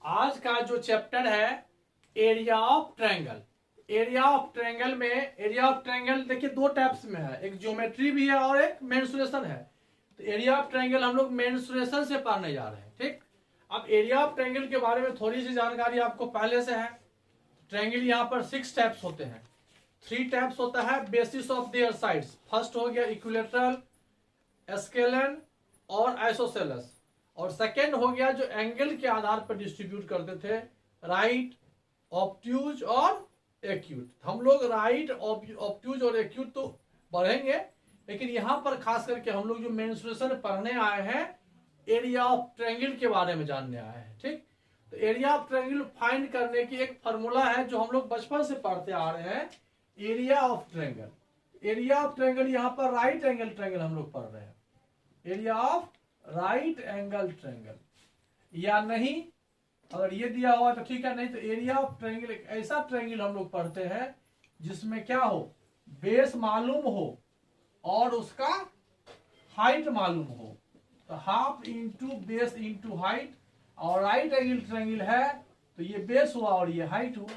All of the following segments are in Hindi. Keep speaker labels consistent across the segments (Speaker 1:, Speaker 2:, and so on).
Speaker 1: आज का जो चैप्टर है area of triangle. Area of triangle में एरिया ऑफ ट्रायंगल देखिए दो टाइप्स में है, एक ज्योमेट्री भी है और एक मेंसुरेशन है। तो एरिया ऑफ ट्रायंगल हम लोग मेंसुरेशन से पढ़ने जा रहे हैं। ठीक, अब एरिया ऑफ ट्रायंगल के बारे में थोड़ी सी जानकारी आपको पहले से है। ट्रायंगल यहाँ पर 6 टाइप्स होते हैं, 3 टाइप्स होता है basis of their sides. First हो गया इक्विलेटरल, स्केलन और आइसोसेलेस, और सेकेंड हो गया जो एंगल के आधार पर डिस्ट्रीब्यूट करते थे, राइट, ऑब्ट्यूज और एक्यूट। हम लोग राइट, ऑब्ट्यूज और एक्यूट तो पढ़ेंगे, लेकिन यहां पर खास करके हम लोग जो मेंसुरेशन पढ़ने आए हैं एरिया ऑफ ट्रायंगल के बारे में जानने आए हैं। ठीक, तो एरिया ऑफ ट्रायंगल फाइंड करने की एक फॉर्मूला है जो हम लोग बचपन से पढ़ते आ रहे हैं, area of triangle. Area of triangle यहाँ पर राइट एंगल ट्रायंगल हम लोग पढ़ रहे हैं, area of right angle triangle, या नहीं अगर ये दिया हुआ तो ठीक है, नहीं तो एरिया ऑफ ट्रायंगल एक ऐसा ट्रायंगल हम लोग पढ़ते हैं जिसमें क्या हो, बेस मालूम हो और उसका हाइट मालूम हो। तो half into base into height, और राइट एंगल ट्रायंगल है तो ये बेस हुआ और ये हाइट हुआ।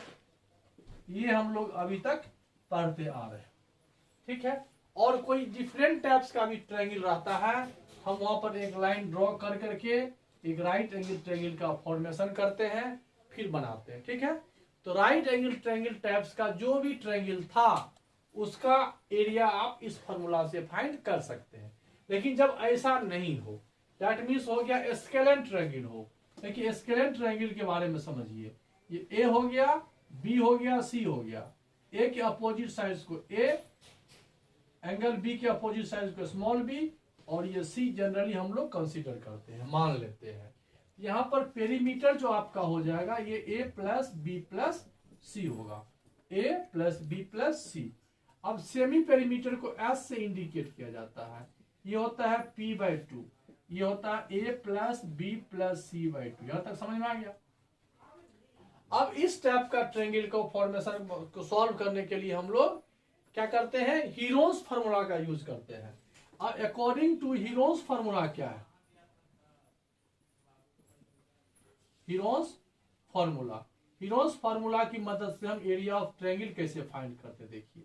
Speaker 1: ये हम लोग अभी तक पढ़ते आ रहे हैं। ठीक है, और कोई डिफरेंट टाइप्स का भी ट्रायंगल रहता है, हम वहां पर एक लाइन ड्रॉ कर करके एक राइट एंगल ट्रायंगल का फॉर्मेशन करते हैं, फिर बनाते हैं। ठीक है, तो राइट एंगल ट्रायंगल टाइप्स का जो भी ट्रायंगल था उसका एरिया आप इस फॉर्मूला से फाइंड कर सकते हैं। लेकिन जब ऐसा नहीं हो, दैट मीन्स हो गया स्केलन ट्रायंगल हो। देखिए स्केलन ट्रायंगल के बारे में समझिए, ये ए हो गया, बी हो गया, सी हो गया। ए के अपोजिट साइड्स को ए, एंगल बी के अपोजिट साइड को स्मॉल बी, और ये सी जनरली हम लोग कंसीडर करते हैं, मान लेते हैं। यहाँ पर पेरीमीटर जो आपका हो जाएगा ये ए प्लस बी प्लस सी होगा, ए प्लस बी प्लस सी। अब सेमी पेरीमीटर को एस से इंडिकेट किया जाता है, ये होता है p/2, ये होता है a plus B plus c/2। यहां तक समझ में आ गया। अब इस टाइप का ट्रायंगल को फॉर्मेशन को सॉल्व करने के लिए हम लोग क्या करते हैं, हीरोन्स फार्मूला का यूज करते हैं। अब अकॉर्डिंग टू हीरोन्स फार्मूला क्या है, हीरोन्स फार्मूला, हीरोन्स फार्मूला की मदद से हम एरिया ऑफ ट्रायंगल कैसे फाइंड करते हैं। देखिए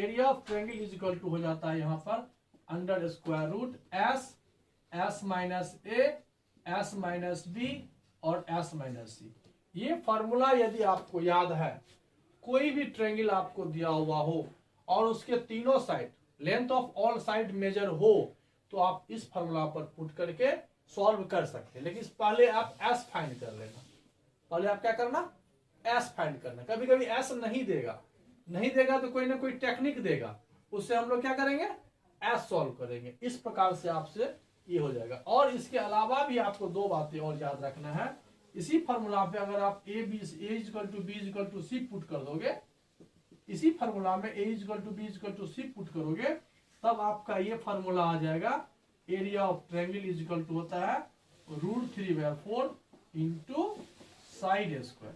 Speaker 1: area of triangle is equal to हो जाता है यहाँ पर under square root S, S minus A, S minus B और एस माइनस सी। ये फार्मूला यदि आपको याद है, कोई भी ट्रायंगल आपको दिया हुआ हो और उसके तीनों side length of all side measure हो तो आप इस फार्मूला पर पुट करके सॉल्व कर सकते हैं। लेकिन पहले आप एस फाइंड कर लेना, पहले आप क्या करना, एस फाइंड करना। कभी कभी एस नहीं देगा तो कोई ना कोई टेक्निक देगा, उससे हम लोग क्या करेंगे, एस सॉल्व करेंगे। इस प्रकार से आपसे ये हो जाएगा। और इसके अलावा भी आपको दो बातें और याद रखना है। इसी फार्मूला पे अगर आप A equal to B equal to C put कर दोगे, इसी फार्मूला में A equal to B equal to C put करोगे, तब आपका ये फार्मूला आ जाएगा, area of triangle is equal to होता है √3/4 इंटू साइड स्क्वायर।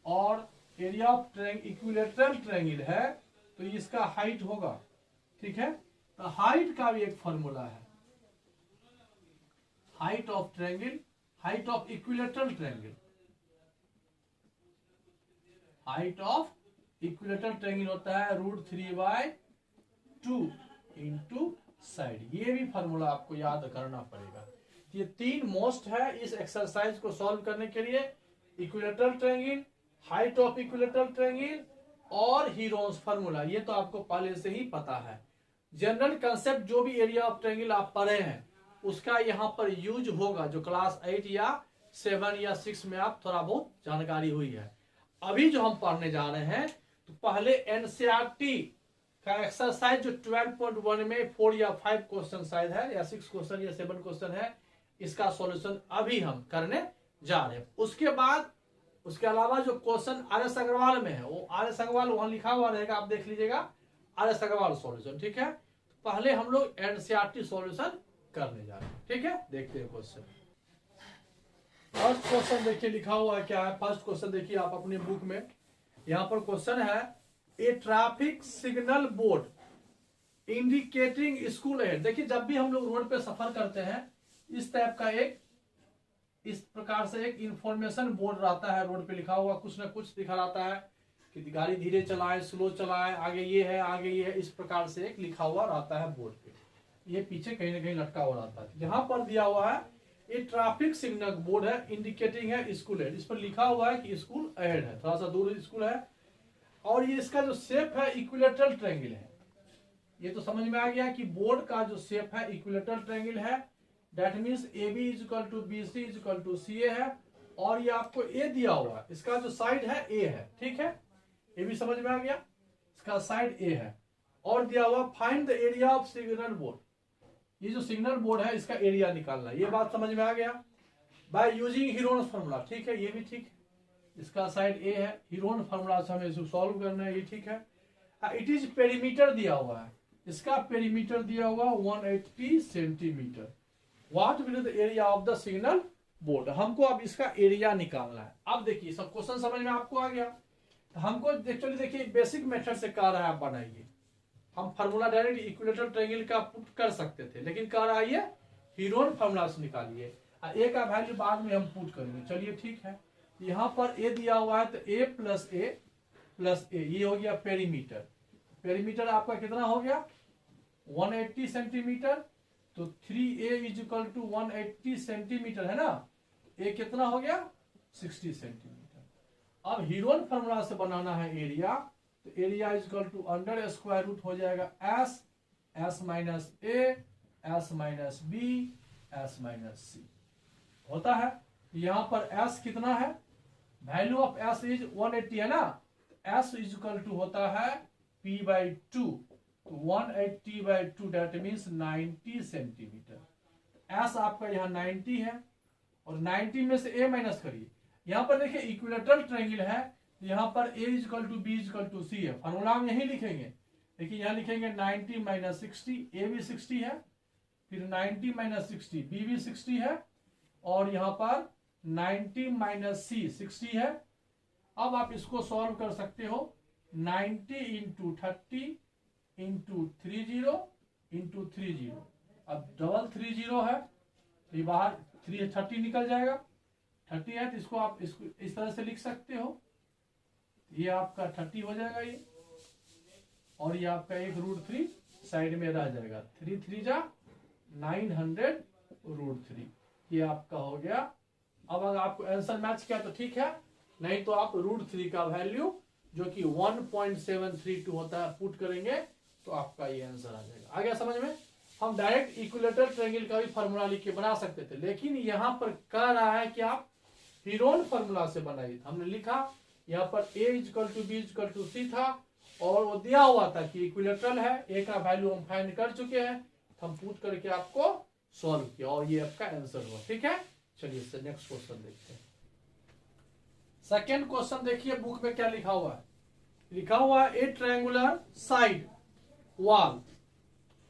Speaker 1: और एरिया ऑफ इक्विलेटरल ट्रायंगल है तो इसका हाइट होगा। ठीक है, तो हाइट का भी एक फार्मूला है, height of triangle, height of equilateral triangle, height of equilateral triangle होता है √3/2 इंटू साइड। ये भी फार्मूला आपको याद करना पड़ेगा। ये 3 मोस्ट है इस एक्सरसाइज को सॉल्व करने के लिए, equilateral triangle, height of equilateral triangle और हीरोन्स फार्मूला। ये तो आपको पहले से ही पता है। जनरल कंसेप्ट जो भी एरिया ऑफ ट्रायंगल आप पढ़े हैं उसका यहाँ पर यूज होगा, जो क्लास 8 या 7 या 6 में आप थोड़ा बहुत जानकारी हुई है। अभी जो हम पढ़ने जा रहे हैं तो पहले एनसीईआरटी का एक्सरसाइज जो 12.1 में 4 या 5 क्वेश्चन शायद है, या 6 क्वेश्चन या 7 क्वेश्चन है, इसका सॉल्यूशन अभी हम करने जा रहे हैं। उसके बाद उसके अलावा जो क्वेश्चन RS अग्रवाल में है, वो RS अग्रवाल वहां लिखा हुआ रहेगा, आप देख लीजिएगा RS अग्रवाल सॉल्यूशन। ठीक है, पहले हम लोग एनसीईआरटी सॉल्यूशन करने जा रहे हैं। ठीक है, देखते हैं क्वेश्चन। फर्स्ट क्वेश्चन देखिए लिखा हुआ है क्या है। फर्स्ट क्वेश्चन देखिए आप अपने बुक में, यहाँ पर क्वेश्चन है, a traffic signal board indicating school ahead. देखिए जब भी हम लोग रोड पे सफर करते हैं इस टाइप का एक इस प्रकार से एक इंफॉर्मेशन बोर्ड रहता है, रोड पे लिखा हुआ कुछ ना कुछ दिखा रहता है कि गाड़ी धीरे चलाए, स्लो चलाए, आगे ये है, आगे ये है, इस प्रकार से एक लिखा हुआ रहता है बोर्ड पे। ये पीछे कहीं ना कहीं लटका हुआ रहता है। यहाँ पर दिया हुआ है ये ट्रैफिक सिग्नल बोर्ड है, इंडिकेटिंग है स्कूल है। इस पर लिखा हुआ है कि स्कूल अहेड है, थोड़ा सा दूर स्कूल है। और ये इसका जो शेप है इक्विलेटरल ट्रायंगल है। ये तो समझ में आ गया कि बोर्ड का जो शेप है इक्विलेटरल ट्रायंगल है। That means AB is equal to BC is equal to CA है। और ये आपको A दिया हुआ है, इसका जो साइड है A है, ठीक है, ये भी समझ में आ गया, इसका साइड A है। और दिया हुआ find the area of signal board, ये जो सिग्नल बोर्ड है इसका एरिया निकालना, ये बात समझ में आ गया बाय यूजिंग हीरोन फार्मूला, ठीक है, ये भी ठीक है। इसका साइड A है, हीरोन फार्मूला से हमें इसको सॉल्व करना है, ये ठीक है। इट इज पेरीमीटर दिया हुआ है, इसका पेरीमीटर दिया हुआ 180 centimetre. What will the area of the signal board, हमको अब इसका एरिया निकालना है। अब देखिए सब क्वेश्चन समझ में आपको आ गया। तो हमको एक्चुअली देखिए बेसिक मेथड से कह रहा है आप बनाइए। हम फार्मूला डायरेक्ट इक्विलेटरल ट्रायंगल का पुट कर सकते थे, लेकिन कह रहा है ये हीरोन फार्मूला से निकालिए। A का वैल्यू बाद में हम पुट करेंगे, चलिए ठीक है। यहाँ पर A दिया हुआ है तो A प्लस A, ये हो गया पेरीमीटर। पेरीमीटर आपका कितना हो गया 180 सेंटीमीटर। तो 3A is equal to 180 centimetre है ना, A कितना हो गया 60 सेंटीमीटर। अब हीरोन फार्मूला से बनाना है एरिया, तो area is equal to under square root हो जाएगा S minus A, S minus B, S minus C होता है। यहाँ पर S कितना है, वैल्यू ऑफ S इज 180 है ना, S इज इक्वल टू होता है P by 2, 180 by 2 that means 90 centimetre. S आपका यहाँ 90 है और 90 में से A माइनस करिए। यहाँ पर देखिए इक्विलेटरल ट्रायंगल है, यहाँ पर A is equal to B is equal to C है, फार्मूला हम यही लिखेंगे। देखिए यहाँ लिखेंगे 90 माइनस 60, A भी 60 है, फिर 90 माइनस 60 B भी 60 है, और यहाँ पर 90 माइनस C 60 है। अब आप इसको सॉल्व कर सकते हो, 90 इंटू 30 इंटू 30 इंटू 30। अब डबल 30 है, ये बाहर 30 निकल जाएगा, 30 है तो इसको आप इसको इस तरह से लिख सकते हो, ये आपका 30 हो जाएगा ये, और ये आपका एक √3 साइड में रह जाएगा, 3 3 जा 900 √3, ये आपका हो गया। अब अगर आपको आंसर मैच किया तो ठीक है, नहीं तो आप √3 का वैल्यू जो कि 1.732 होता है पुट करेंगे तो आपका ये आंसर आ जाएगा। आ गया समझ में। हम डायरेक्ट इक्विलेटरल ट्रायंगल का भी फार्मूला लिख के बना सकते थे, लेकिन यहाँ पर कह रहा है कि आप हीरोन फार्मूला से बनाइए। हमने लिखा यहाँ पर A equal to B equal to C था, और वो दिया हुआ था कि इक्विलेटरल है, A का वैल्यू हम फाइंड कर चुके हैं, हम पुट करके आपको सॉल्व किया और ये आपका आंसर हुआ। ठीक है, चलिए इससे नेक्स्ट क्वेश्चन देखते हैं। सेकेंड क्वेश्चन देखिए बुक में क्या लिखा हुआ है। लिखा हुआ है a triangular side wall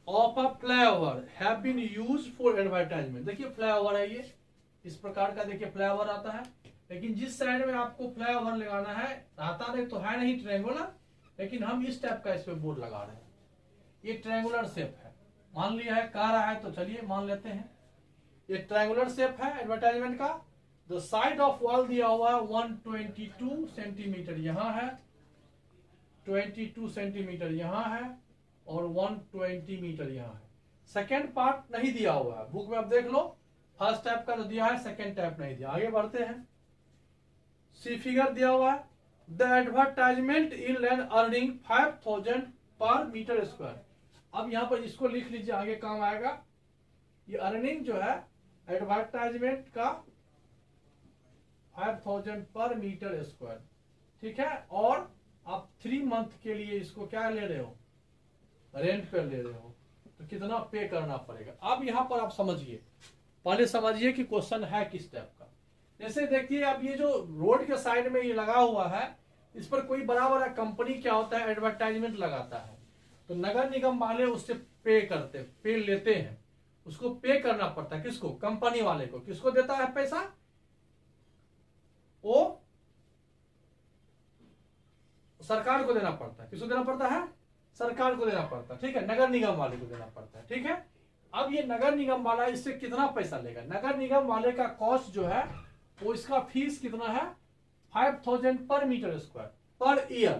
Speaker 1: of a flyover have been used for advertisement. देखिए फ्लाईओवर है ये, इस प्रकार का देखिए फ्लाईओवर आता है, लेकिन जिस साइड में आपको फ्लाईओवर लगाना है आता नहीं तो है नहीं ट्रायंगुलर, लेकिन हम इस टाइप का इस पे बोर्ड लगा रहे हैं। ये ट्रायंगुलर शेप है, मान लिया है, कह रहा है तो चलिए मान लेते हैं। ये ट्रायंगुलर शेप है एडवर्टाइजमेंट का। द साइड ऑफ वॉल दिया हुआ 122 सेंटीमीटर यहाँ है, 22 सेंटीमीटर यहाँ है, और 120 मीटर यहाँ है। सेकेंड पार्ट नहीं दिया हुआ है बुक में, अब देख लो। फर्स्ट टाइप का तो दिया है, सेकेंड टाइप नहीं दिया। आगे बढ़ते हैं। सी फिगर दिया हुआ है, the advertisement in land earning 5000 per metre square. अब यहाँ पर इसको लिख लीजिए, आगे काम आएगा। ये अर्निंग जो है एडवर्टाइजमेंट का 5000 पर मीटर स्क्वायर, ठीक है। और आप 3 मंथ के लिए इसको क्या ले रहे हो, रेंट पे ले रहे हो, तो कितना पे करना पड़ेगा। अब यहाँ पर आप समझिए, पहले समझिए कि क्वेश्चन है किस टाइप का। जैसे देखिए अब ये जो रोड के साइड में ये लगा हुआ है, इस पर कोई बड़ा बड़ा कंपनी क्या होता है एडवर्टाइजमेंट लगाता है, तो नगर निगम वाले उससे पे लेते हैं, उसको पे करना पड़ता है। किसको, कंपनी वाले को। किसको देता है पैसा, वो सरकार को देना पड़ता है। किसको देना पड़ता है, सरकार को देना पड़ता है, ठीक है, नगर निगम वाले को देना पड़ता है, ठीक है। अब ये नगर निगम वाला इससे कितना पैसा लेगा? नगर निगम वाले का कॉस्ट जो है वो इसका फीस कितना है? 5000 per metre square per year.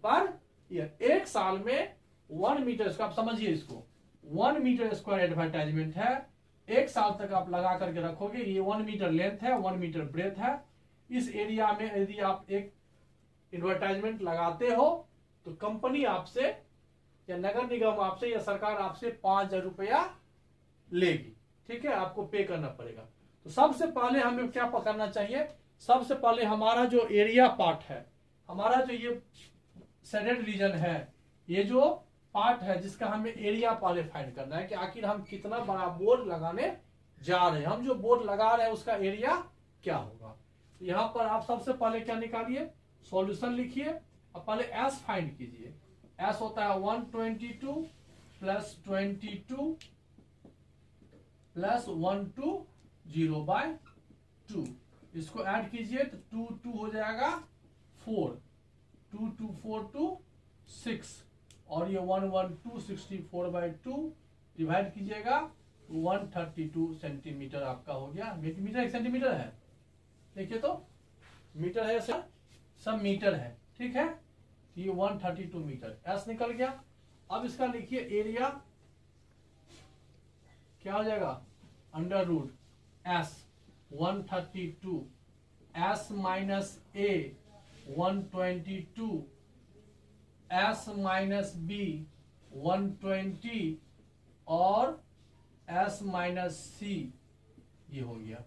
Speaker 1: Per year एक साल में 1 मीटर स्क्वायर, आप समझिए इसको, 1 मीटर स्क्वायर एडवर्टाइजमेंट है। एक साल तक आप लगा करके रखोगे। ये 1 मीटर लेंथ है, 1 मीटर ब्रेथ है। इस एरिया में यदि आप एक एडवर्टाइजमेंट लगाते हो तो कंपनी आपसे या नगर निगम आपसे या सरकार आपसे 5000 रुपया लेगी। ठीक है, आपको पे करना पड़ेगा। तो सबसे पहले हमें क्या करना चाहिए? सबसे पहले हमारा जो एरिया पार्ट है, हमारा जो ये शेडेड रीजन है, ये जो पार्ट है जिसका हमें एरिया पहले फाइंड करना है कि आखिर हम कितना बड़ा बोर्ड लगाने जा रहे हैं। हम जो बोर्ड लगा रहे हैं उसका एरिया क्या होगा? तो यहां पर आप सबसे पहले क्या निकालिए? सॉल्यूशन लिखिए और पहले एस फाइंड कीजिए। एस होता है 122 प्लस 22 प्लस 120/2। इसको ऐड कीजिए तो 2 हो जाएगा 4, 2 2 4 2 6 और ये 112 64/2 डिवाइड कीजिएगा 132 सेंटीमीटर आपका हो गया। मीटर एक सेंटीमीटर है, देखिए तो मीटर है सर, सब मीटर है। ठीक है, ये 132 मीटर एस निकल गया। अब इसका लिखिए एरिया क्या हो जाएगा? Under root S 132 S minus A 122 S minus B 120 और एस माइनस सी ये हो गया।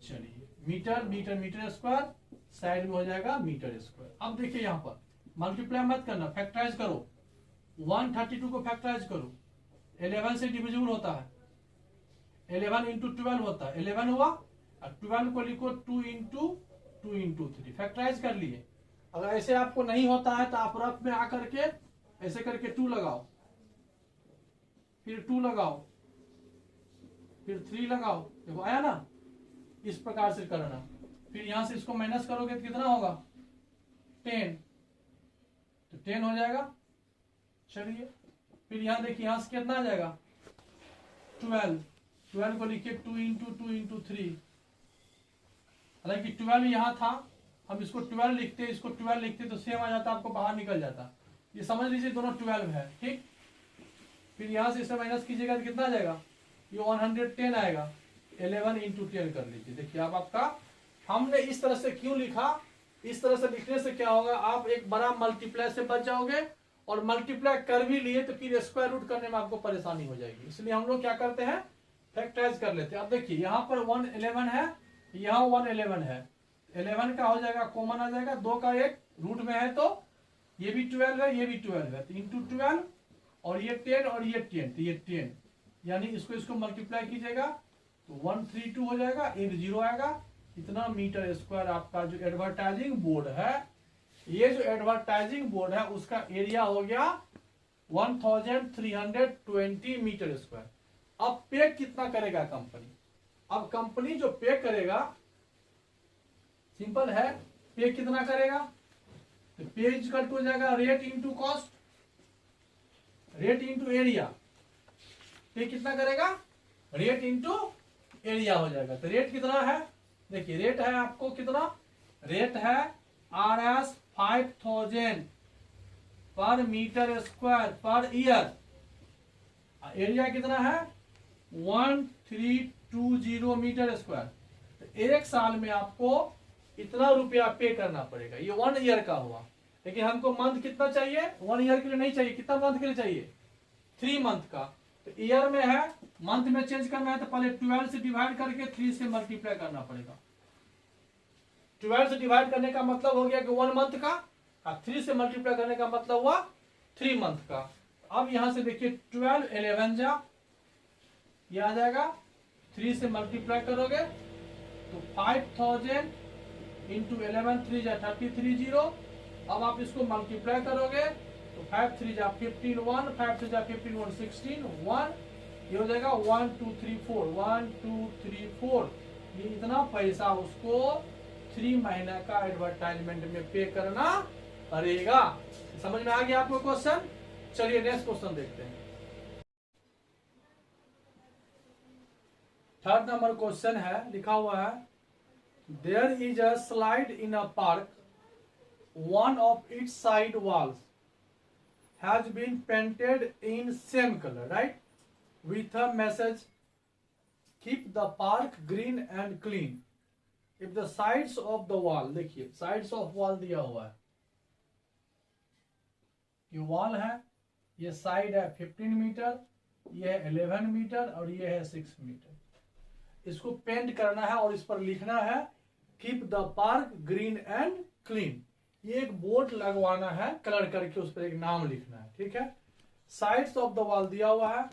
Speaker 1: चलिए metre metre metre square side में हो जाएगा मीटर स्क्वायर। अब देखिए यहां पर मल्टीप्लाई मत करना, फैक्टराइज करो। 132 को फैक्टराइज करो, 11 से डिविजिबल होता है, 11 इंटू 12 होता है, 11 हुआ और 12 को लिखो 2 इंटू 2 इंटू 3, फैक्टराइज कर लिए। अगर ऐसे आपको नहीं होता है तो आप रफ में आकर के ऐसे करके 2 लगाओ, फिर 2 लगाओ, फिर 3 लगाओ, देखो आया ना? इस प्रकार से करना। फिर यहां से इसको माइनस करोगे तो कितना होगा? 10, तो 10 हो जाएगा। चलिए फिर यहां देखिए, यहां से कितना आ जाएगा? 12, 12 को लिखिए 2 इंटू 2 इंटू 3। हालांकि 12 यहां था, हम इसको 12 लिखते, इसको 12 लिखते तो सेम आ जाता, आपको बाहर निकल जाता। ये समझ लीजिए दोनों 12 है। ठीक, फिर यहां से इसे माइनस कीजिएगा तो कितना आ जाएगा? ये 110 आएगा। 11 इंटू 10 कर लीजिए। देखिए अब आपका, हमने इस तरह से क्यों लिखा? इस तरह से लिखने से क्या होगा? आप एक बड़ा मल्टीप्लाई से बच जाओगे, और मल्टीप्लाई कर भी लिए तो फिर स्क्वायर रूट करने में आपको परेशानी हो जाएगी। इसलिए हम लोग क्या करते हैं? फैक्टराइज कर लेते हैं। अब देखिए यहाँ पर 111 है, यहाँ 111 है, 11 का हो जाएगा कॉमन आ जाएगा, 2 का 1 रूट में है तो ये भी 12 है, ये भी 12 है, तो इंटू 12 और ये 10 और ये 10, तो ये 10, यानी इसको मल्टीप्लाई कीजिएगा तो 132 हो जाएगा, एक 0 आएगा। इतना मीटर स्क्वायर आपका जो एडवर्टाइजिंग बोर्ड है, ये जो एडवर्टाइजिंग बोर्ड है उसका एरिया हो गया 1320 मीटर स्क्वायर। अब पे कितना करेगा कंपनी? अब कंपनी जो पे करेगा सिंपल है, पे कितना करेगा? तो पे इक्वल टू हो जाएगा rate into cost, rate into area. पे कितना करेगा? रेट इंटू एरिया हो जाएगा। तो रेट कितना है? देखिए रेट है आपको कितना? रेट है RS 5000 per metre square per year. Area कितना है? 1320 मीटर स्क्वायर। तो एक साल में आपको इतना रुपया पे करना पड़ेगा। ये 1 ईयर का हुआ, लेकिन हमको मंथ कितना चाहिए? 1 ईयर के लिए नहीं चाहिए। कितना मंथ के लिए चाहिए? 3 मंथ का। तो ईयर में है, मंथ में चेंज करना है तो पहले 12 से डिवाइड करके 3 से मल्टीप्लाई करना पड़ेगा। 12 से डिवाइड करने का मतलब हो गया कि 1 मंथ का, और 3 से मल्टीप्लाई करने का मतलब हुआ 3 मंथ का। अब यहां से देखिए 12 11 जा, ये आ जाएगा, 3 से मल्टीप्लाई करोगे तो 5000 इंटू 11 3 जा 330। अब आप इसको मल्टीप्लाई करोगे तो 5 3 जा 15 1, 5 3 जा 15 1 16 1, ये हो जाएगा 1 2 3 4 1 2 3 4। ये इतना पैसा उसको 3 महीने का एडवर्टाइजमेंट में पे करना पड़ेगा। समझ में आ गया आपको क्वेश्चन? चलिए नेक्स्ट क्वेश्चन देखते हैं। थर्ड नंबर क्वेश्चन है, लिखा हुआ है there is a slide in a park, one of its side walls has been painted in same colour, right, with a message keep the park green and clean if the sides of the wall, देखिए साइड्स ऑफ वॉल दिया हुआ है, ये वॉल है, ये साइड है 15 मीटर, ये है 11 मीटर और ये है 6 मीटर। इसको पेंट करना है और इस पर लिखना है keep the park green and clean. ये एक बोर्ड लगवाना है कलर करके, उस पर एक नाम लिखना है, ठीक है। साइड्स ऑफ द वॉल दिया हुआ है,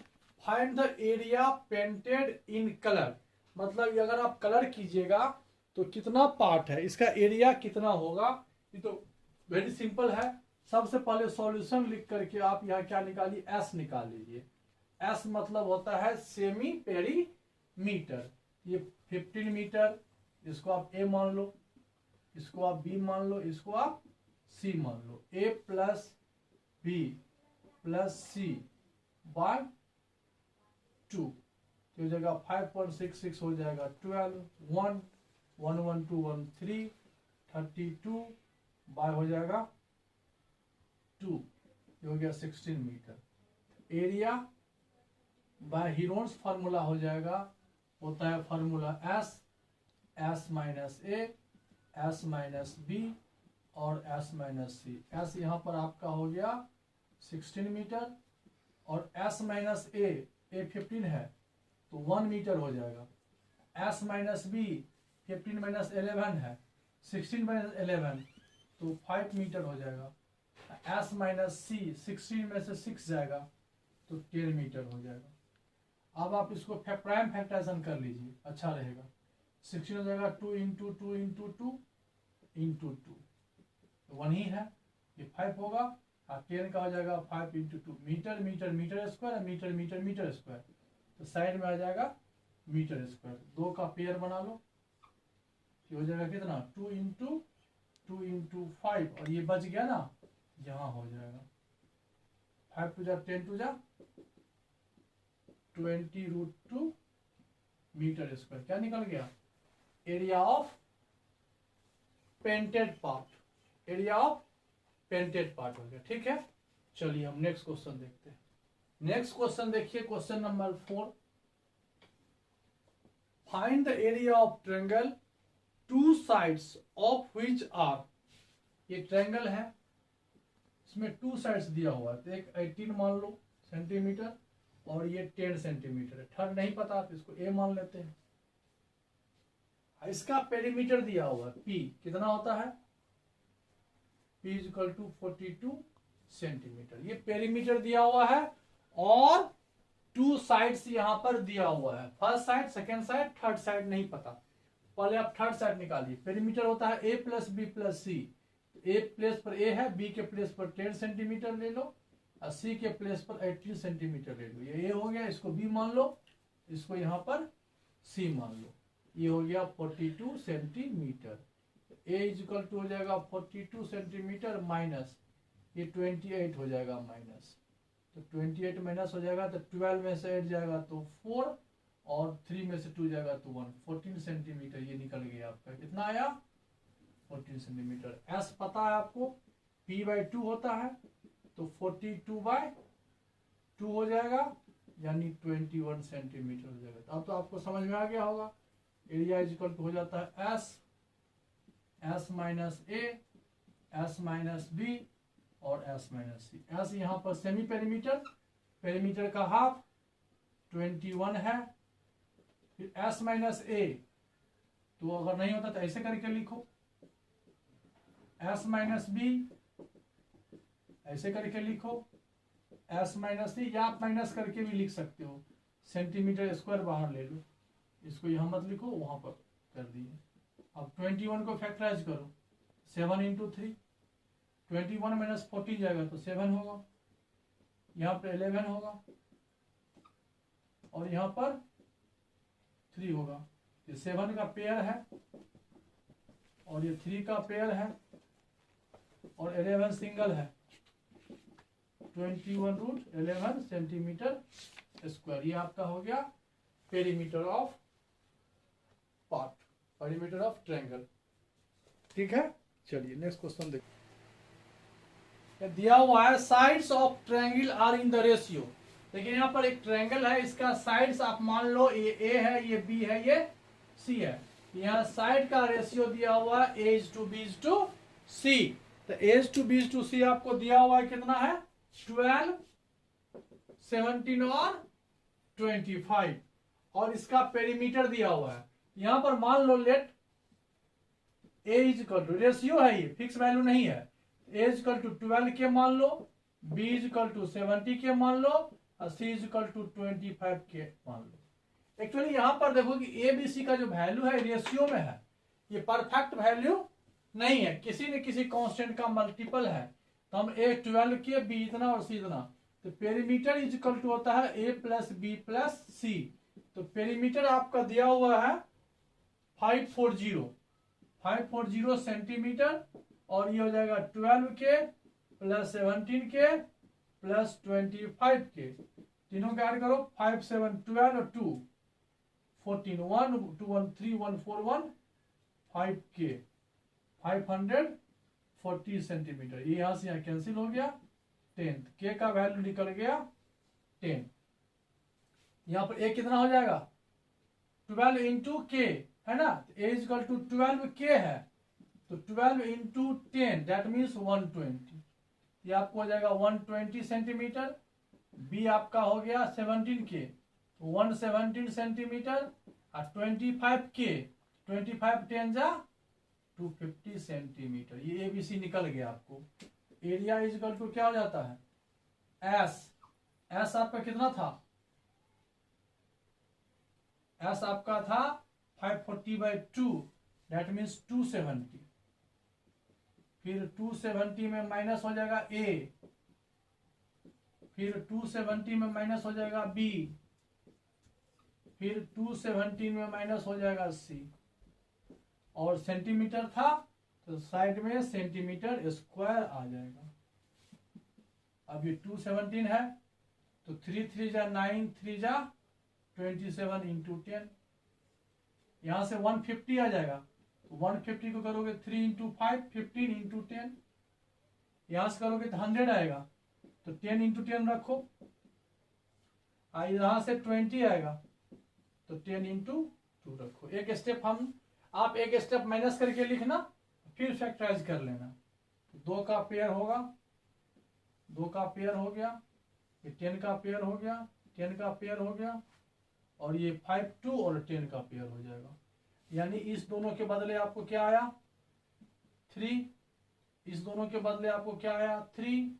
Speaker 1: find the area painted in colour, मतलब अगर आप कलर कीजिएगा तो कितना पार्ट है, इसका एरिया कितना होगा। ये तो वेरी सिंपल है। सबसे पहले सॉल्यूशन लिख करके आप यहाँ क्या निकालिए, एस निकाल लीजिए। एस मतलब होता है सेमी पेरीमीटर। ये 15 मीटर, इसको आप ए मान लो, इसको आप बी मान लो, इसको आप सी मान लो। ए प्लस बी प्लस सी बाय 2 हो जाएगा 5.66 हो जाएगा 12, 1 1 1 2 1 3 32 बाय हो जाएगा 2, ये हो गया 16 metre. Area by Heron's formula हो जाएगा, होता है formula S, S minus A, S minus B और एस माइनस सी। एस यहाँ पर आपका हो गया 16 मीटर और एस माइनस ए 15 है तो 1 मीटर हो जाएगा। एस माइनस बी 15 माइनस 11 है, 16 माइनस 11 तो 5 मीटर हो जाएगा। एस माइनस सी 16 में से 6 जाएगा तो 10 मीटर हो जाएगा। अब आप इसको प्राइम फैक्टराइजेशन कर लीजिए, अच्छा रहेगा। 16 हो जाएगा 2 इंटू 2 इंटू 2 इंटू 2, 1 ही है, ये 5 होगा और 10 का हो जाएगा 5 into 2, metre metre metre square, metre metre metre square, तो साइड में आ जाएगा मीटर स्क्वायर। 2 का पेयर बना लो, ये हो जाएगा कितना 2 इंटू 5 और ये बच गया ना, यहाँ हो जाएगा 5 टू जा 10 टू जा 20√2 मीटर स्क्वायर। क्या निकल गया, area of painted part, area of painted part हो गया, ठीक है। चलिए हम नेक्स्ट क्वेश्चन देखते हैं। नेक्स्ट क्वेश्चन देखिए, question number 4, find the area of triangle two sides of which are, ये ट्रायंगल है, इसमें 2 साइड्स दिया हुआ है, तो एक 18 मान लो सेंटीमीटर और ये 10 सेंटीमीटर है। थर्ड नहीं पता तो इसको ए मान लेते हैं। इसका पेरीमीटर दिया हुआ है पी, कितना होता है, P इक्वल टू 42 सेंटीमीटर। ये पेरीमीटर दिया हुआ है और 2 साइड्स यहां पर दिया हुआ है, first side, second side, third side नहीं पता। पहले आप थर्ड साइड निकालिए। पेरीमीटर होता है A plus B plus C, A place पर ए है, बी के प्लेस पर 10 सेंटीमीटर ले लो और सी के प्लेस पर 18 सेंटीमीटर ले लो। ये ए हो गया, इसको बी मान लो, इसको यहाँ पर सी मान लो। ये हो गया 42 सेंटीमीटर। ए इक्वल टू हो जाएगा 42 सेंटीमीटर माइनस ये 28 हो जाएगा माइनस, तो 28 माइनस हो जाएगा तो 12 में से 8 जाएगा तो 4 और 3 में से 2 जाएगा तो 1, 14 सेंटीमीटर ये निकल गया आपका। कितना आया, 14 सेंटीमीटर। एस पता है आपको, P/2 होता है तो 42/2 हो जाएगा यानी 21 सेंटीमीटर हो जाएगा। अब तो आपको समझ में आ गया होगा। एरिया इक्वल टू हो जाता है S minus A, S minus B और एस माइनस सी। एस यहाँ पर सेमी पेरीमीटर, पेरीमीटर का हाफ 21 है। फिर एस माइनस ए, तो अगर नहीं होता तो ऐसे करके लिखो, एस माइनस बी ऐसे करके लिखो, एस माइनस सी, या आप माइनस करके भी लिख सकते हो, सेंटीमीटर स्क्वायर बाहर ले लो, इसको यहां मत लिखो, वहां पर कर दिए। अब 21 को फैक्टराइज करो, 7 इंटू 3, 21 माइनस 14 जाएगा तो 7 होगा, यहाँ पर 11 होगा और यहाँ पर 3 होगा। ये 7 का पेयर है और ये 3 का पेयर है और 11 सिंगल है। 21√11 सेंटीमीटर स्क्वायर, ये आपका हो गया perimeter of part, perimeter of triangle. ठीक है, चलिए नेक्स्ट क्वेश्चन देखिए। दिया हुआ है sides of triangle are in the ratio. देखिए यहाँ पर एक ट्रायंगल है, इसका साइड्स आप मान लो ये ए है, ये बी है, ये सी है। यहाँ साइड का रेशियो दिया हुआ है A is to B is to C. तो A is to B is to C आपको दिया हुआ है कितना है 12, 17 और 25, और इसका पेरीमीटर दिया हुआ है। यहां पर मान लो let A is equal to, ratio है ये, फिक्स वैल्यू नहीं है, ए इज इक्वल टू 12 के मान लो, बी इज इक्वल टू 70 के मान लो, और सी इज इक्वल टू 25 के मान लो। एक्चुअली यहां पर देखो कि ए बी सी का जो वैल्यू है रेशियो में है, ये परफेक्ट वैल्यू नहीं है, किसी न किसी कांस्टेंट का मल्टीपल है। तो हम ए 12 के, बी इतना और सी इतना, तो पेरीमीटर इज इक्वल टू होता है ए प्लस बी प्लस सी। तो पेरीमीटर आपका दिया हुआ है 540 सेंटीमीटर, और ये हो जाएगा 12 के प्लस 17 के प्लस 25 के, तीनों का ऐड करो, 5 7 12 और 2 14, 1 2 1 3 1 4 1 5 के 540 सेंटीमीटर। ये यहां से यहां कैंसिल हो गया, 10 के का वैल्यू निकल गया 10। यहां पर ए कितना हो जाएगा 12 इंटू के, है ना, ए इज इक्वल टू 12 के है, तो 12 इंटू 10 दैट मीन्स 120। ये आपको हो जाएगा 120 सेंटीमीटर। बी आपका हो गया 17 के, 117 सेंटीमीटर, और 25 के, 25 10 जा 250 सेंटीमीटर। ये एबीसी निकल गया आपको। एरिया इज इक्वल टू क्या हो जाता है एस, एस आपका कितना था, एस आपका था 540/2 दैट मीन्स 270। फिर 270 में माइनस हो जाएगा ए, फिर 270 में माइनस हो जाएगा बी, फिर 270 में माइनस हो जाएगा सी, और सेंटीमीटर था तो साइड में सेंटीमीटर स्क्वायर आ जाएगा। अब ये 217 है तो 3 3 जा 9, 3 जा 27 इंटू 10, यहां से 150 आ जाएगा। 150 को करोगे 3 इंटू 5 15 इंटू 10, यहां से करोगे तो 100 आएगा, तो 10 इंटू 10 रखो, यहां से 20 आएगा तो 10 इंटू 2 रखो। एक स्टेप आप एक स्टेप माइनस करके लिखना, फिर फैक्टराइज कर लेना। 2 का पेयर होगा, 2 का पेयर हो गया, ये 10 का पेयर हो गया, 10 का पेयर हो गया, और ये 5 2 और 10 का पेयर हो जाएगा। यानी इस दोनों के बदले आपको क्या आया 3, इस दोनों के बदले आपको क्या आया 3,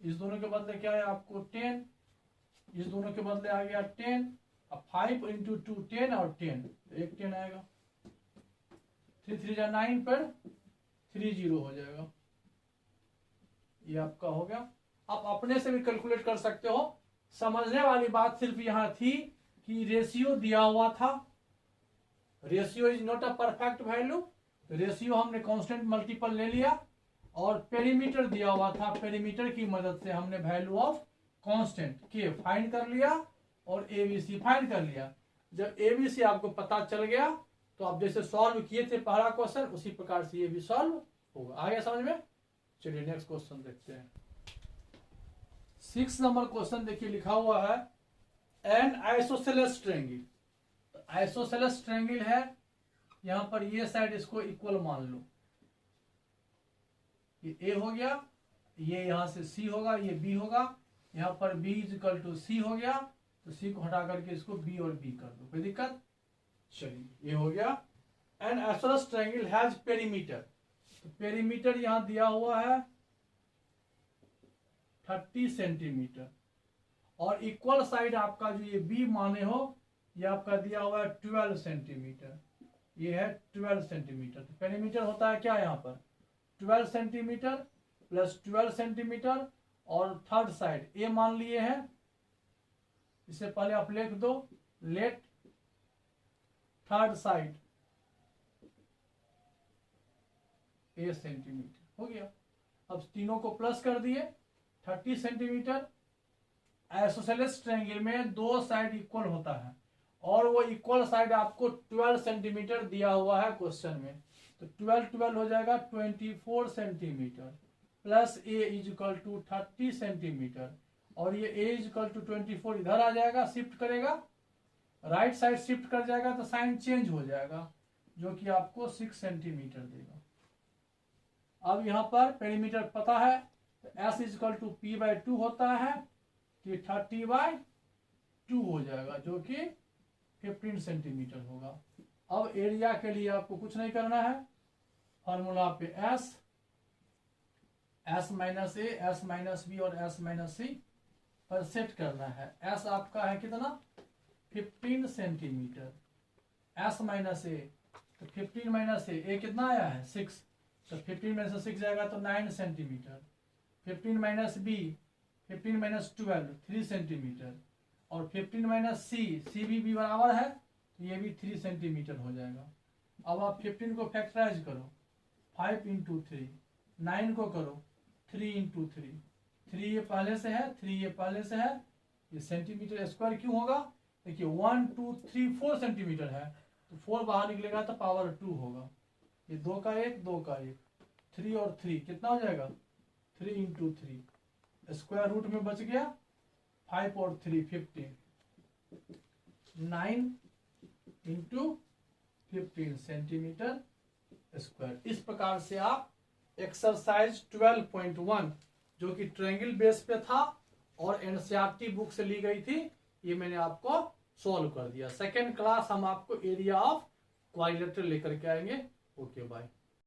Speaker 1: इस दोनों के बदले क्या आया आपको 10, इस दोनों के बदले आ गया 10। अब 5 इंटू 2 10 और 10, तो एक 10 आएगा, 3 3 जा 9 पर 30 हो जाएगा। ये आपका हो गया। आप अपने से भी कैलकुलेट कर सकते हो। समझने वाली बात सिर्फ यहां थी कि रेशियो दिया हुआ था, ratio is not a perfect value, ratio हमने कांस्टेंट मल्टीपल ले लिया, और पेरीमीटर दिया हुआ था, पेरीमीटर की मदद से हमने वैल्यू ऑफ कांस्टेंट के फाइंड कर लिया और एबीसी फाइंड कर लिया। जब एबीसी आपको पता चल गया तो आप जैसे सॉल्व किए थे पहला क्वेश्चन उसी प्रकार से ये भी सॉल्व होगा। आ गया समझ में? चलिए नेक्स्ट क्वेश्चन देखते हैं। 6 नंबर क्वेश्चन देखिए, लिखा हुआ है N isosceles triangle. Isosceles triangle है, यहां पर ये साइड इसको इक्वल मान लो, ये ए हो गया, ये यहां से सी होगा, ये बी होगा, यहां पर बी इज इक्वल टू सी हो गया, तो सी को हटा करके इसको बी और बी कर दो, कोई दिक्कत? चलिए ये हो गया। N isosceles triangle has perimeter, तो पेरीमीटर यहां दिया हुआ है 30 सेंटीमीटर, और इक्वल साइड आपका जो ये बी माने हो ये आपका दिया हुआ है 12 सेंटीमीटर, ये है 12 सेंटीमीटर। तो पेरीमीटर होता है क्या यहाँ पर 12 सेंटीमीटर प्लस 12 सेंटीमीटर, और थर्ड साइड ए मान लिए हैं, इससे पहले आप लिख दो लेट थर्ड साइड ए सेंटीमीटर, हो गया। अब तीनों को प्लस कर दिए, 30 सेंटीमीटर। आइसोसेलेस ट्रायंगल में 2 साइड इक्वल होता है, और वो इक्वल साइड आपको 12 सेंटीमीटर दिया हुआ है क्वेश्चन में, तो 12 हो जाएगा 24 centimetre, plus a is equal to 30 centimetre, और ये ए इज इक्वल टू 24 इधर आ जाएगा, शिफ्ट करेगा, राइट साइड शिफ्ट कर जाएगा तो साइन चेंज हो जाएगा, जो कि आपको 6 सेंटीमीटर देगा। अब यहाँ पर पेरीमीटर पता है, तो s is equal to p by 2 होता है, कि 30/2 हो जाएगा, जो कि 15 सेंटीमीटर होगा। अब एरिया के लिए आपको कुछ नहीं करना है, फॉर्मूला पे S minus A, S minus B और एस माइनस सी पर सेट करना है। एस आपका है कितना, 15 सेंटीमीटर, एस माइनस ए, तो 15 माइनस ए कितना आया है 6, तो 15 में से 6 जाएगा तो 9 centimetre, 15 minus b, 15 minus 12 3 centimetre, और 15 माइनस सी भी बराबर है, तो ये भी 3 सेंटीमीटर हो जाएगा। अब आप 15 को फैक्टराइज करो, 5 इंटू 3, 9 को करो 3 इंटू 3, 3 ये पहले से है, 3 ये पहले से है, ये सेंटीमीटर स्क्वायर क्यों होगा, देखिए 1 2 3 4 सेंटीमीटर है, तो 4 बाहर निकलेगा तो पावर 2 होगा, ये 2 का 1 2 का 1, 3 और 3 कितना हो जाएगा 3 इंटू 3, स्क्वायर रूट में बच गया 5 और 3 15, 9 इंटू 15 सेंटीमीटर स्क्वायर। इस प्रकार से आप एक्सरसाइज 12.1 जो कि ट्रायंगल बेस पे था और एनसीईआरटी बुक से ली गई थी, ये मैंने आपको सॉल्व कर दिया। सेकेंड क्लास हम आपको एरिया ऑफ क्वाड्रिलेटरल लेकर के आएंगे। Okay bye.